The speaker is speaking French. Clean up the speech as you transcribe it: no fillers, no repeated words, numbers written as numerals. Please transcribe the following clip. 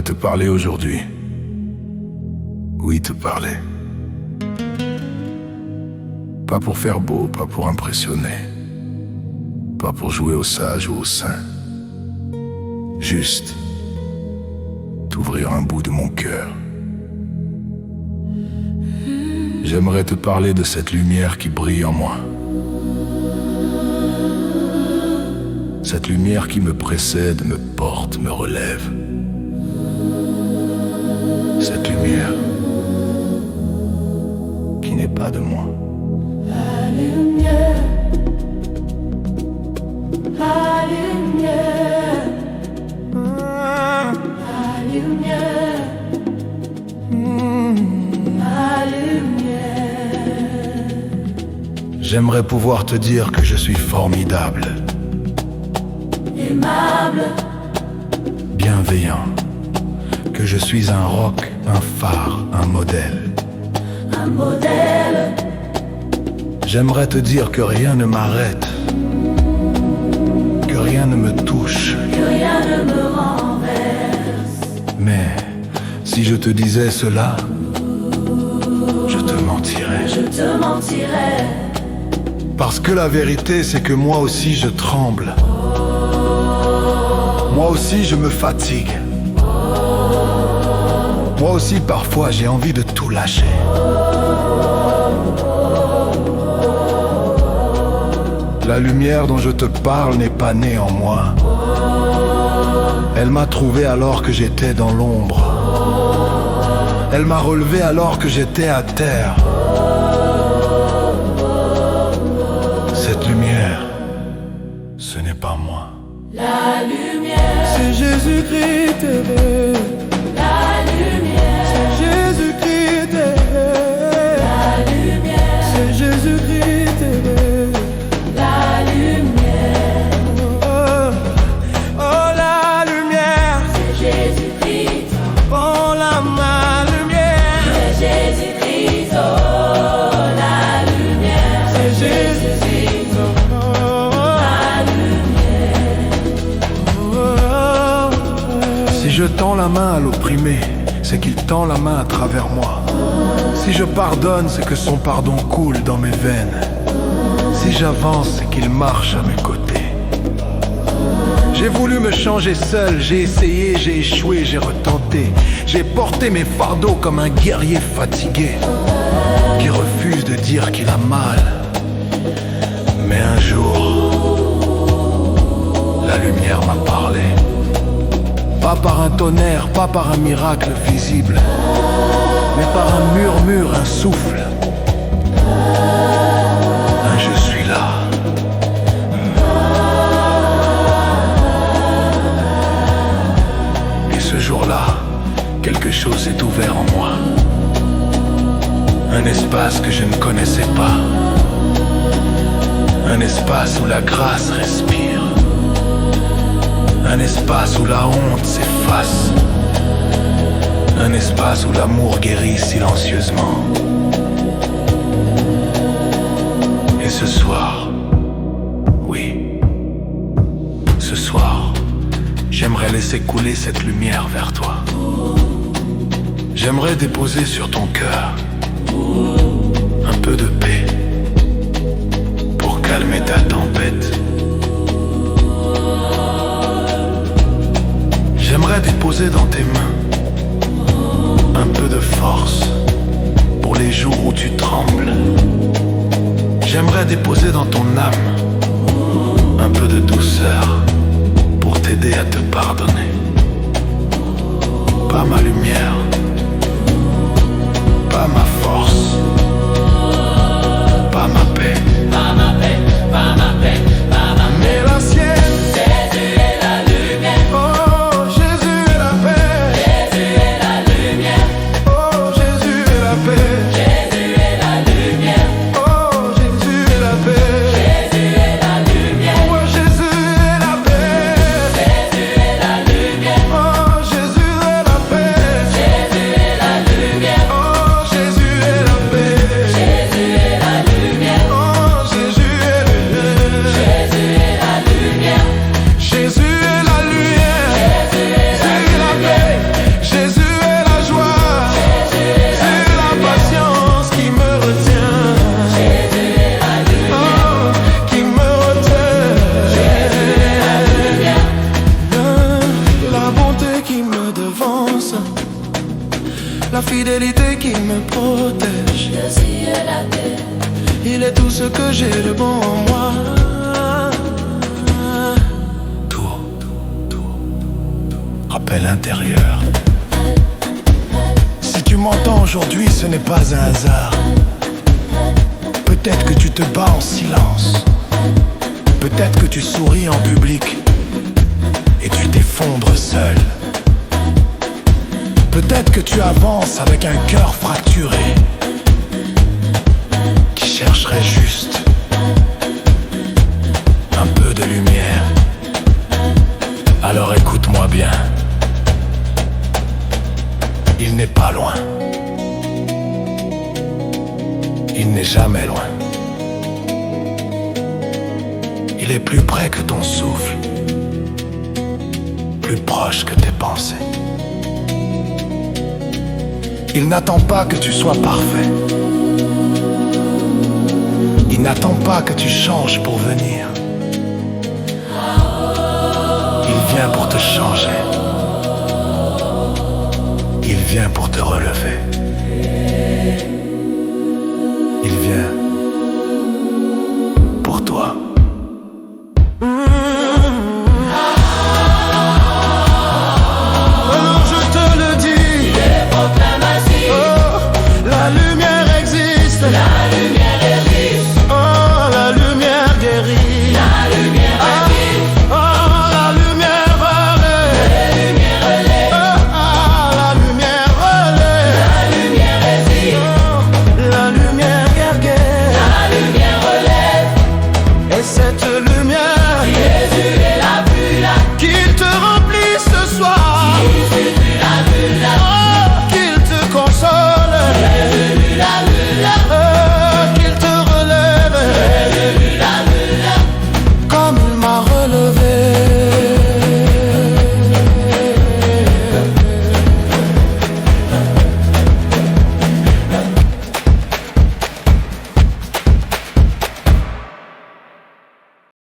te parler aujourd'hui. Oui, te parler. Pas pour faire beau, pas pour impressionner. Pas pour jouer au sage ou au saint. Juste t'ouvrir un bout de mon cœur. J'aimerais te parler de cette lumière qui brille en moi. Cette lumière qui me précède, me porte, me relève. Cette lumière qui n'est pas de moi. La lumière, la lumière, la lumière, la lumière. J'aimerais pouvoir te dire que je suis formidable, Aimable, bienveillant, que je suis un roc, un phare, un modèle. un modèle, J'aimerais te dire que rien ne m'arrête, que rien ne me touche. que rien ne me renverse. Mais si je te disais cela, je te mentirais. Je te mentirais, Parce que la vérité, c'est que moi aussi je tremble. Moi aussi je me fatigue. Moi aussi parfois j'ai envie de tout lâcher. La lumière dont je te parle n'est pas née en moi. Elle m'a trouvé alors que j'étais dans l'ombre. Elle m'a relevé alors que j'étais à terre. Cette lumière, ce n'est pas moi. la lumière, C'est Jésus-Christ t'aimer. la lumière, C'est Jésus-Christ t'aimer. la lumière, C'est Jésus-Christ t'aimer. la lumière, Oh, oh la lumière, c'est Jésus-Christ, oh la ma lumière, c'est Jésus-Christ, oh la lumière, c'est Jésus-Christ. Oh, la lumière, oh, Si je tends la main à l'opprimé, c'est qu'il tend la main à travers moi. Si je pardonne, c'est que son pardon coule dans mes veines. Si j'avance, c'est qu'il marche à mes côtés. J'ai voulu me changer seul, j'ai essayé, j'ai échoué, j'ai retenté. J'ai porté mes fardeaux comme un guerrier fatigué qui refuse de dire qu'il a mal. Mais un jour, la lumière m'a parlé. Pas par un tonnerre, pas par un miracle visible, mais par un murmure, un souffle. Un je suis là. Et ce jour-là, quelque chose s'est ouvert en moi. Un espace que je ne connaissais pas. Un espace où la grâce respire. Un espace où la honte s'efface. Un espace où l'amour guérit silencieusement. Et ce soir, oui, ce soir, j'aimerais laisser couler cette lumière vers toi. J'aimerais déposer sur ton cœur un peu de paix pour calmer ta tempête. J'aimerais déposer dans tes mains un peu de force pour les jours où tu trembles. J'aimerais déposer dans ton âme un peu de douceur pour t'aider à te pardonner. Pas ma lumière, pas ma force, pas ma paix, pas ma paix, pas ma paix, pas ma paix. mais la sienne. Jésus est la lumière, Oh, Jésus est la paix. Jésus est la lumière, Oh, Jésus est la paix. Jésus est la lumière, Oh, Jésus est la paix. Jésus est la lumière, Oh, Jésus est la paix. Jésus est la lumière, Oh, Jésus est la paix. Jésus fidélité qui me protège. Il est tout ce que j'ai de bon en moi. Tout. Rappel intérieur. Si tu m'entends aujourd'hui, ce n'est pas un hasard. Peut-être que tu te bats en silence. Peut-être que tu souris en public et tu t'effondres seul. Peut-être que tu avances avec un cœur fracturé qui chercherait juste un peu de lumière. Alors écoute-moi bien. Il n'est pas loin. Il n'est jamais loin. Il est plus près que ton souffle, plus proche que tes pensées. Il n'attend pas que tu sois parfait. Il n'attend pas que tu changes pour venir. Il vient pour te changer. Il vient pour te relever.